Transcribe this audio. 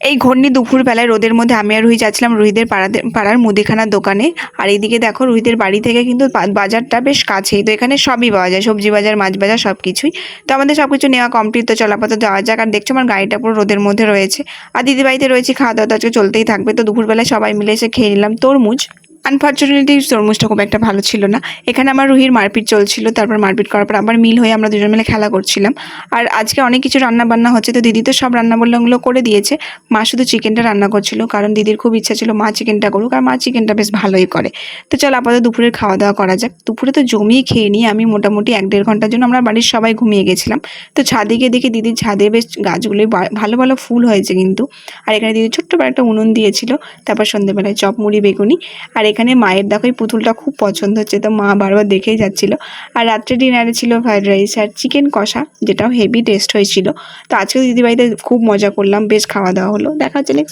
এই ঘূর্ণি দুপুরবেলায় রোদের মধ্যে আমি আর রুহি যাচ্ছিলাম রুহিদের পাড়ার মুদিখানার দোকানে। আর এইদিকে দেখো রুহিদের বাড়ি থেকে কিন্তু বাজারটা বেশ কাছেই, তো এখানে সবই পাওয়া যায়, সবজি বাজার, মাছ বাজার, সব কিছুই। তো আমাদের সব কিছু নেওয়া কমপ্লিট, তো চলাপথে যাওয়া যাক। আর দেখছো আমার গাড়িটা পুরো রোদের মধ্যে রয়েছে, আর দিদি বাড়িতে রয়েছে, খাওয়া দাওয়া তো আজকে চলতেই থাকবে। তো দুপুরবেলায় সবাই মিলে এসে খেয়ে নিলাম তরমুজ। আনফর্চুনেটলি তরমুজটা খুব একটা ভালো ছিল না। এখানে আমার রুহির মারপিট চলছিল, তারপর মারপিট করার পর আবার মিল হয়ে আমরা দুজন মিলে খেলা করছিলাম। আর আজকে অনেক কিছু রান্না বান্না হচ্ছে, তো দিদি তো সব রান্না বান্নাগুলো করে দিয়েছে। মা শুধু চিকেনটা রান্না করছিল, কারণ দিদির খুব ইচ্ছা ছিল মা চিকেনটা করুক, আর মা চিকেনটা বেশ ভালোই করে। তো চল আপাতত দুপুরের খাওয়া দাওয়া করা যাক। দুপুরে তো জমিয়ে খেয়ে নিই আমি, মোটামুটি 1-1.5 ঘন্টার জন্য আমরা বাড়ির সবাই ঘুমিয়ে গেছিলাম। তো ছাদে গিয়ে দেখি দিদির ছাদে বেশ গাছগুলোই ভালো ভালো ফুল হয়েছে কিন্তু। আর এখানে দিদি ছোট্ট করে একটা উনুন দিয়েছিল। তারপর সন্ধ্যেবেলায় চপ মুড়ি বেগুনি। আর এখানে মায়ের দেখো এই পুতুলটা খুব পছন্দ হচ্ছে, তো মা বারবার দেখেই যাচ্ছিল। আর রাত্রে ডিনারে ছিল ফ্রাইড রাইস আর চিকেন কষা, যেটাও হেভি টেস্ট হয়েছিল। তো আজকে দিদিবাড়িতে খুব মজা করলাম, বেশ খাওয়া দাওয়া হলো। দেখা হচ্ছে next